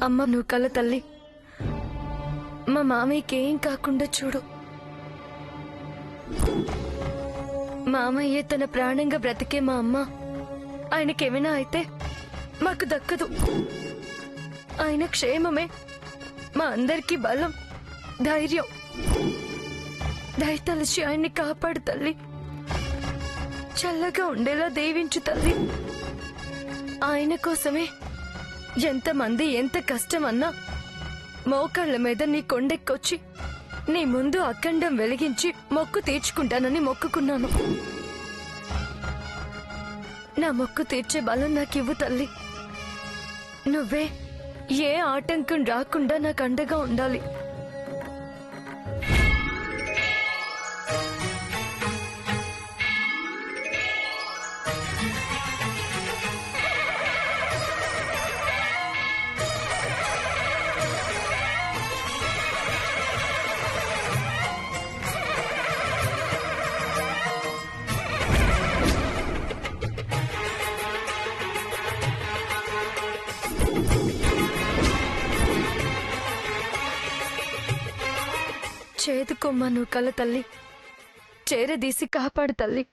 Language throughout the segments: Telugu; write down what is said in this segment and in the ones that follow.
అమ్మ నువ్వు కల తల్లి, మా మామయ్యకి ఏం కాకుండా చూడు. మామయ్య తన ప్రాణంగా బ్రతికే మా అమ్మ ఆయనకేమైనా అయితే మాకు దక్కదు. ఆయన క్షేమమే మా అందరికీ బలం, ధైర్యం. దయతలచి ఆయన్ని కాపాడు తల్లి, చల్లగా ఉండేలా దీవించు తల్లి. ఆయన కోసమే ఎంతమంది ఎంత కష్టమన్నా మోకాళ్ల మీద నీ కొండెక్కొచ్చి నీ ముందు అఖండం వెలిగించి మొక్కు తీర్చుకుంటానని మొక్కుకున్నాను. నా మొక్కు తీర్చే బలం నాకివ్వు తల్లి. నువ్వే ఏ ఆటంకం రాకుండా నాకు అండగా ఉండాలి. చేదుకోమ్మా నువ్వు కల తల్లి, చేరదీసి కాపాడు తల్లి.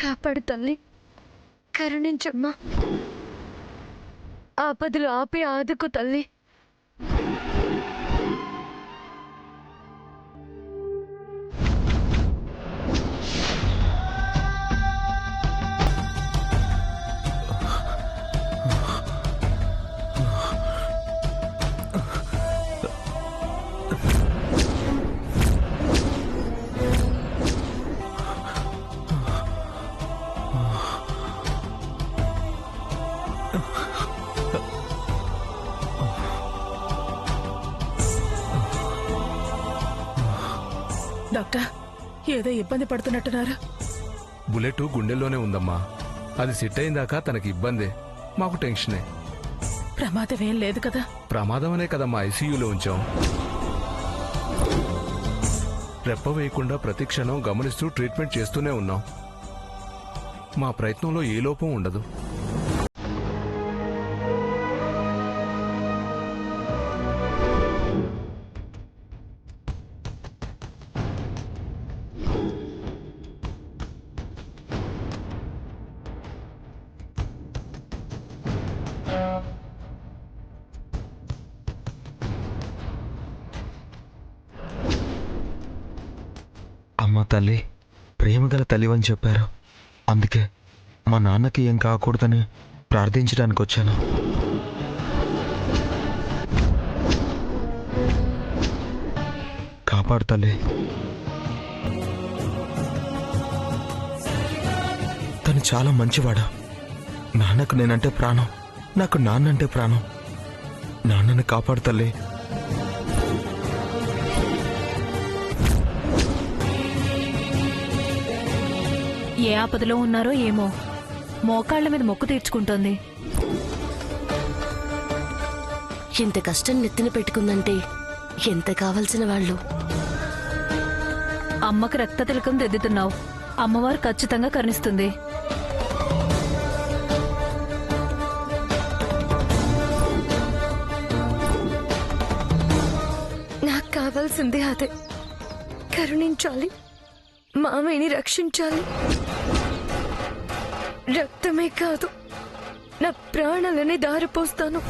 కాపాడు తల్లి, కరుణించమ్మా. ఆపదలు ఆపి ఆదుకు తల్లి. డాక్టర్, ఏదో ఇబ్బంది పడుతున్నట్టున్నారు. బుల్లెట్ గుండెల్లోనే ఉందమ్మా. అది సెట్ అయిందాకా తనకి ఇబ్బందే, మాకు టెన్షనే. ప్రమాదం ఏం లేదు కదా? ప్రమాదమనే కదమ్మా ఐసీయూలో ఉంచాం. రెప్ప వేయకుండా ప్రతి క్షణం గమనిస్తూ ట్రీట్మెంట్ చేస్తూనే ఉన్నాం. మా ప్రయత్నంలో ఏ లోపం ఉండదు. అమ్మ తల్లి ప్రేమగల తల్లివని చెప్పారు. అందుకే మా నాన్నకి ఏం కాకూడదని ప్రార్థించడానికి వచ్చాను. కాపాడు తల్లి. తను చాలా మంచివాడు. నాన్నకు నేనంటే ప్రాణం, నాకు నాన్నంటే ప్రాణం. నాన్నని కాపాడు తల్లి. ఏ ఆపదలో ఉన్నారో ఏమో, మోకాళ్ల మీద మొక్కు తీర్చుకుంటోంది. ఇంత కష్టం నెత్తిన పెట్టుకుందంటే ఎంత కావలసిన వాళ్ళు. అమ్మకు రక్త తిలకం దిద్దుతున్నావు, అమ్మవారు ఖచ్చితంగా కరుణిస్తుంది. నాకు కావాల్సింది అదే, కరుణించాలి, మామయ్యని రక్షించాలి. రక్తమే కాదు, నా ప్రాణాలని దారిపోస్తాను.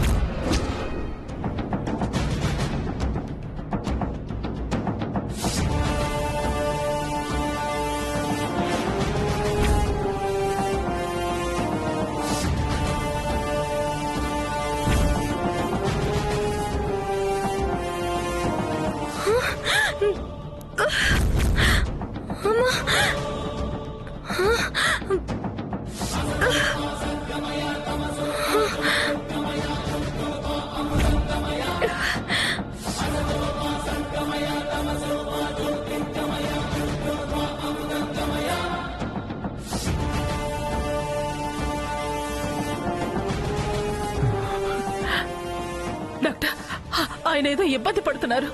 డాక్టర్, ఆయన ఏదో ఇబ్బంది పడుతున్నారు.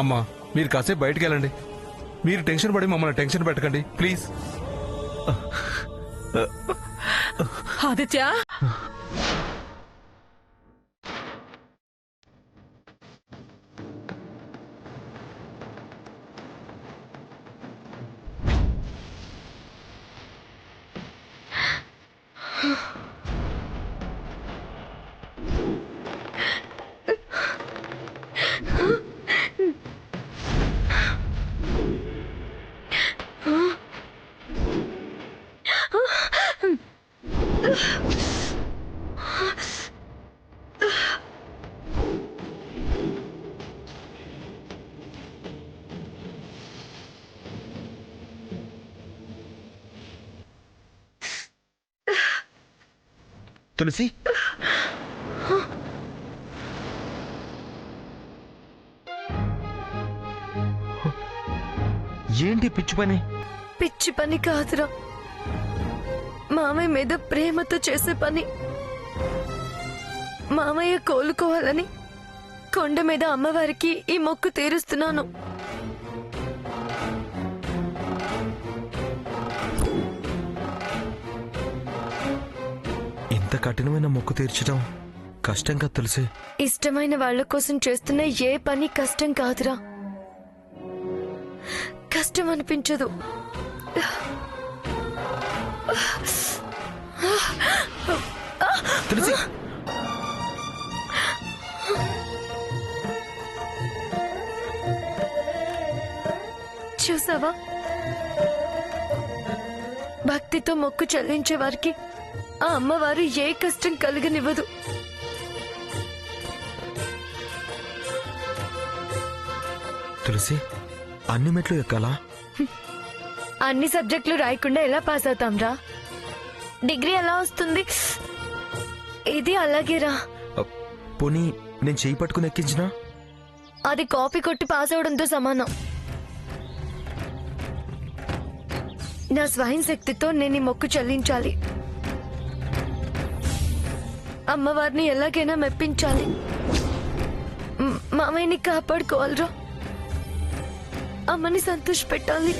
అమ్మా, మీరు కాసేపు బయటికి వెళ్ళండి. మీరు టెన్షన్ పడి మమ్మల్ని టెన్షన్ పెట్టకండి ప్లీజ్. ఆదిత్య, తులసి, ఏంటి పిచ్చి పని? పిచ్చి పని కాదురా, మామయ్య మీద ప్రేమతో చేసే పని. మామయ్య కోలుకోవాలని కొండ మీద అమ్మవారికి ఈ మొక్కు తీరుస్తున్నాను. ఇంత కఠినమైన మొక్కు తీర్చడం కష్టంగా తులసి. ఇష్టమైన వాళ్ళ కోసం చేస్తున్న ఏ పని కష్టం కాదురా, కష్టం అనిపించదు. తులసి, చూసావా, భక్తితో మొక్కు చెల్లించే వారికి ఆ అమ్మవారు ఏ కష్టం కలగనివ్వదు. తులసి, అన్ని మెట్లు ఎక్కాలా? అన్ని సబ్జెక్టులు రాయకుండా ఎలా పాస్ అవుతాంరా? డిగ్రీ ఎలా వస్తుంది? ఇది అలాగేరా. పోనీ నేను చేయి పట్టుకుని ఎక్కించినా? అది కాపీ కొట్టి పాస్ అవడంతో సమానం. నా స్వయం శక్తితో నేను ఈ మొక్కు చెల్లించాలి. అమ్మవారిని ఎలాగైనా మెప్పించాలి. మామయ్యని కాపాడుకోవాలిరా, అమ్మని సంతోష పెట్టాలి.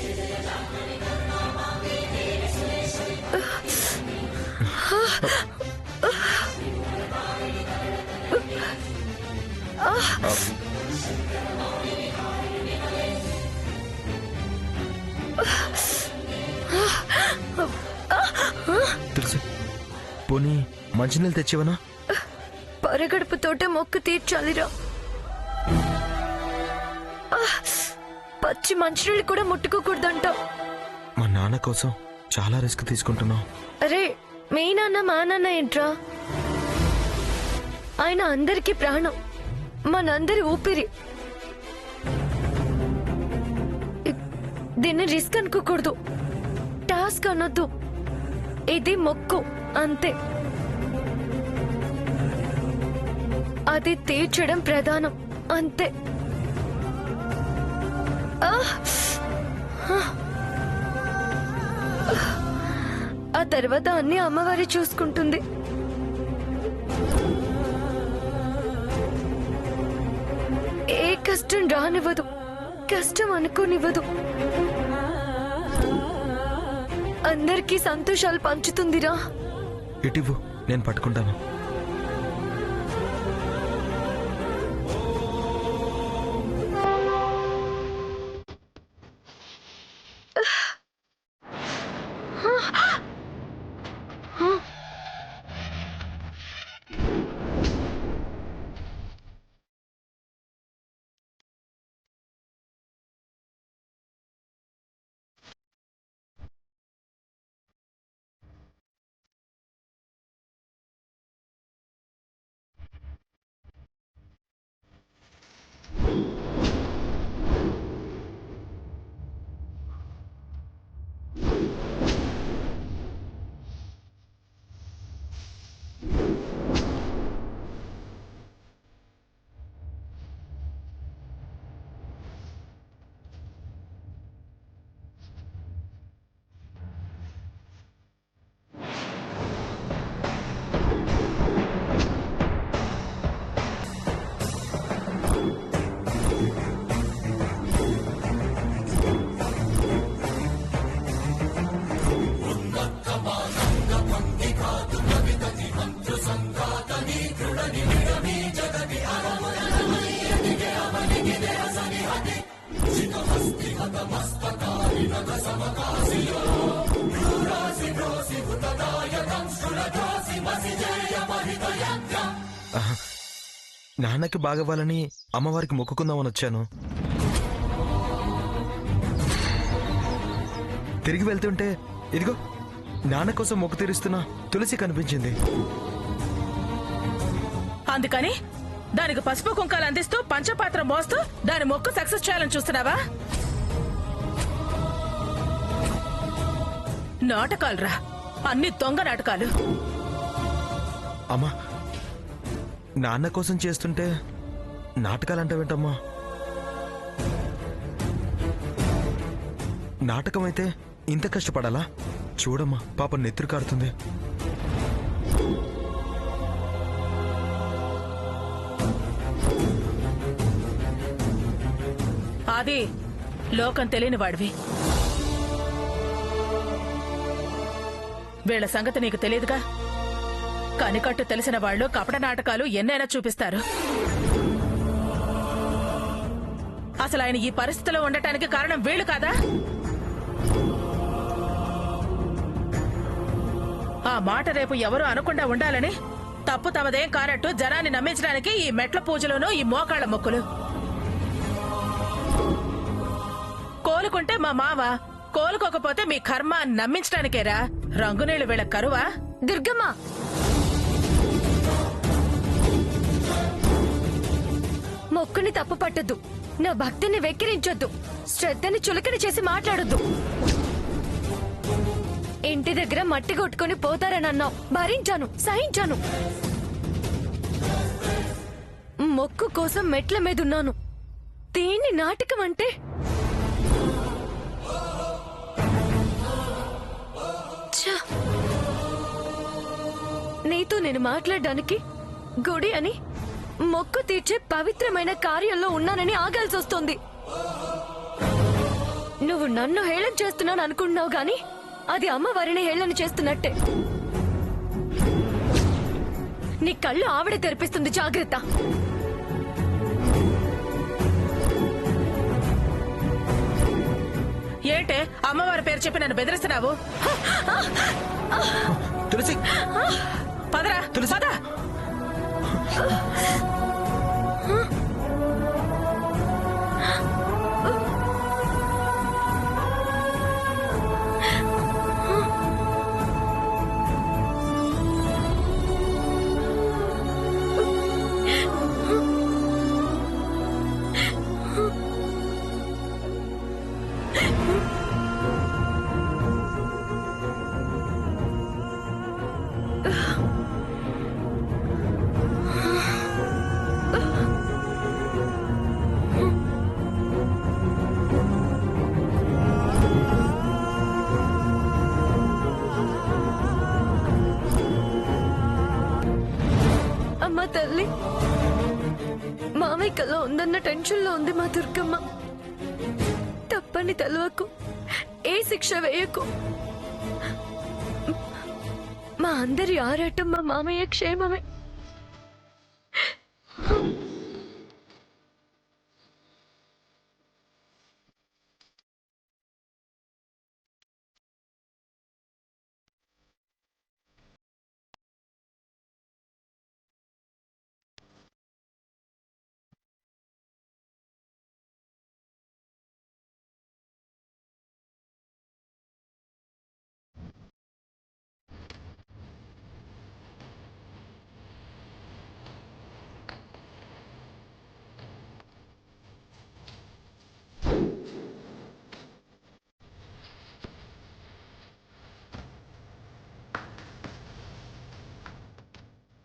తులసి, పోనీ మంచినీళ్ళు తెచ్చేవనా? పరగడుపుతోటే మొక్కు తీర్చాలిరా. పచ్చి మంచినీళ్ళు కూడా ముట్టుకోకూడదంట. మా నాన్న కోసం చాలా రిస్క్ తీసుకుంటున్నావు. అరే, మీ నాన్న మా నాన్న ఏంట్రా? ఆయన అందరికీ ప్రాణం, మనందరి ఊపిరి. దీన్ని రిస్క్ అనుకోకూడదు, టాస్క్ అనొద్దు. ఇది మొక్కు అంతే. అది తీర్చడం ప్రధానం అంతే. ఆ తర్వాత అన్ని అమ్మవారి చూసుకుంటుంది. ఏ కష్టం రానివ్వదు, కష్టం అనుకోనివ్వదు. అందరికీ సంతోషాలు పంచుతుందిరా. ఇటివ్వు, నేను పట్టుకుంటాను. నాన్నకి బాగవ్వాలని అమ్మవారికి మొక్కుకుందామని వచ్చాను. తిరిగి వెళ్తుంటే ఇదిగో నాన్న కోసం మొక్కు తీరుస్తున్న తులసి కనిపించింది. అందుకని దానికి పసుపు కుంకాలు అందిస్తూ పంచపాత్ర మోస్తూ దాని మొక్కు సక్సెస్ చేయాలని చూస్తున్నావా? నాటకాలురా, అన్ని దొంగ నాటకాలు. అమ్మా, నాన్న కోసం చేస్తుంటే నాటకాలంటావేంటమ్మా? నాటకమైతే ఇంత కష్టపడాలా? చూడమ్మా, పాప నెత్తురు కారుతుంది. అది లోకం తెలియని వాడివి. వీళ్ల సంగతి నీకు తెలియదుగా. కనికట్టు తెలిసిన వాళ్ళు కపట నాటకాలు ఎన్నైనా చూపిస్తారు. అసలు ఆయన ఈ పరిస్థితిలో ఉండటానికి కారణం వీళ్ళు కాదా? ఆ మాట రేపు ఎవరు అనకుండా ఉండాలని తప్పు తమదేం కానట్టు జనాన్ని నమ్మించడానికి ఈ మెట్ల పూజలోనూ ఈ మోకాళ్ల మొక్కులు. కోలుకుంటే మా మావ, కోలుకోకపోతే మీ కర్మ నమ్మించడానికేరా. రంగునీళ్లు వీళ్ళ కరువా? దుర్గమ్మ, మొక్కుని తప్పు పట్టద్దు, నా భక్తిని వెక్కిరించొద్దు, శ్రద్ధని చులకన చేసి మాట్లాడొద్దు. ఇంటి దగ్గర మట్టి కొట్టుకుని పోతారని అన్నావు, భరించాను, సహించాను. మొక్కు కోసం మెట్ల మీదున్నాను. దీన్ని నాటకం అంటే? నీతో నేను మాట్లాడడానికి గుడి అని, మొక్కు తీర్చే పవిత్రమైన కార్యంలో ఉన్నానని ఆగాల్సి వస్తుంది. నువ్వు నన్ను హేళన చేస్తున్నాను అనుకుంటున్నావు గాని అది అమ్మవారిని హేళన చేస్తున్నట్టే. నీ కళ్ళు ఆవిడ తెరిపిస్తుంది, జాగ్రత్త. ఏంటే అమ్మవారి పేరు చెప్పి నన్ను బెదిరిస్తున్నావు? తులసి, పదరా, పద. క్షమించమ్మా తల్లి. మామయ్య కళ ఉందన్న టెన్షన్లో ఉంది మా దుర్గమ్మ. తప్పని తెలవకు, ఏ శిక్ష వేయకు. మా అందరి ఆరాటం మా మామయ్య క్షేమమే.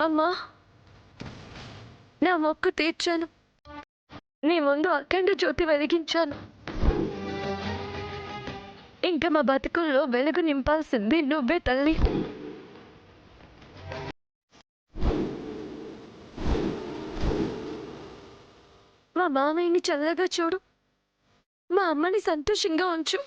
అమ్మా, నా మొక్కు తీర్చాను. నీ ముందు అఖండ జ్యోతి వెలిగించాను. ఇంకా మా బతుకుల్లో వెలుగు నింపాల్సింది నువ్వే తల్లి. మా మామయ్యని చల్లగా చూడు, మా అమ్మని సంతోషంగా ఉంచు.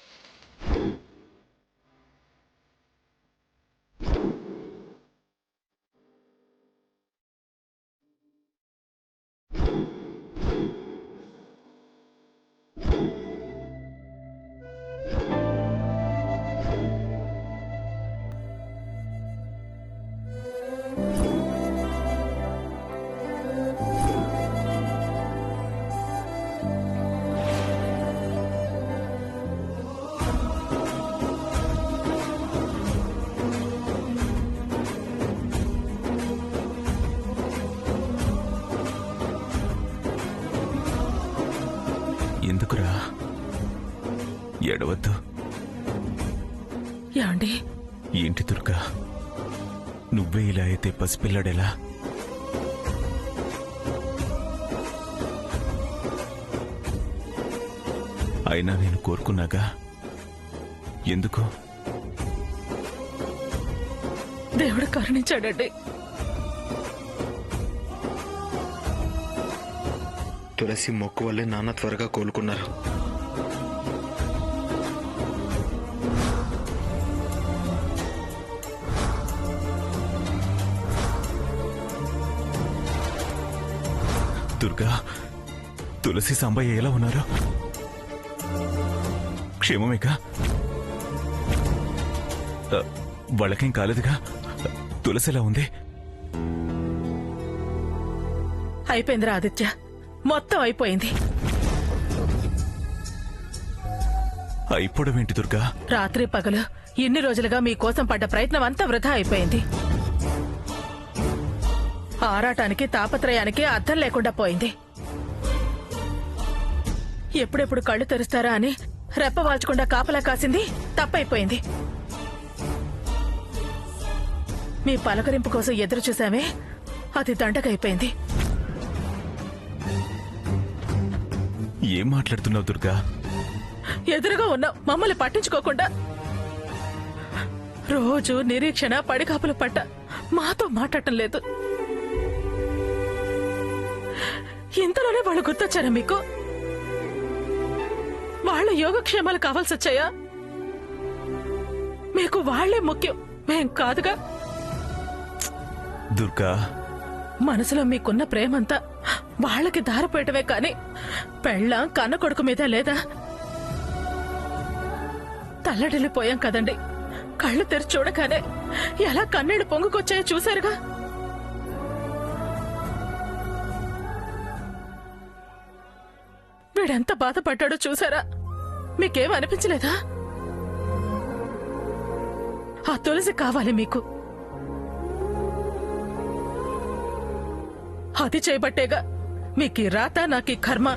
ఎందుకురా ఎడవద్దు. యాండి, ఏంటి దుర్గా, నువ్వే ఇలా అయితే పసిపిల్లడెలా? అయినా నేను కోరుకున్నాగా. ఎందుకు? దేవుడు కరుణించాడండి. తులసి మొక్కు వల్లే నాన్న త్వరగా కోలుకున్నారు. దుర్గా, తులసి సాంబయ్య ఎలా ఉన్నారు? క్షేమమేగా? వాళ్ళకేం కాలేదుగా? తులసి ఎలా ఉంది? అయిపోయిందిరా ఆదిత్య, మొత్తం అయిపోయింది. అయిపోవడం ఏంటి దుర్గా? రాత్రి పగలు ఇన్ని రోజులుగా మీకోసం పడ్డ ప్రయత్నం అంతా వృధా అయిపోయింది. ఆరాటానికి తాపత్రయానికి అర్థం లేకుండా పోయింది. ఎప్పుడెప్పుడు కళ్ళు తెరుస్తారా అని రెప్పవాల్చకుండా కాపలా కాసింది తప్పైపోయింది. మీ పలకరింపు కోసం ఎదురు చూసామే, అది దండగైపోయింది. ఏం మాట్లాడుతున్నావు దుర్గా? ఎదురుగా ఉన్న మమ్మల్ని పట్టించుకోకుండా రోజు నిరీక్షణ పడికాపులు పట్ట మాతో మాట్లాడటం లేదు. ఇంతలోనే వాళ్ళు గుర్తొచ్చారా మీకు? వాళ్ళ యోగక్షేమాలు కావాల్సి వచ్చాయా? మీకు వాళ్లే ముఖ్యం, మేం కాదుగా. దుర్గా, మనసులో మీకున్న ప్రేమంతా వాళ్ళకి దారిపోయటమే కాని పెళ్ళాం కన్న కొడుకు మీద లేదా? తల్లడిల్లిపోయాం కదండి. కళ్ళు తెరిచి చూడగానే ఎలా కన్నీళ్లు పొంగుకొచ్చాయో చూశారుగా. వీడెంత బాధపడ్డాడో చూసారా? మీకేం అనిపించలేదా? ఆ తులసి కావాలి మీకు. అది చేయబట్టేగా మీకు రాత, నాకు కర్మ.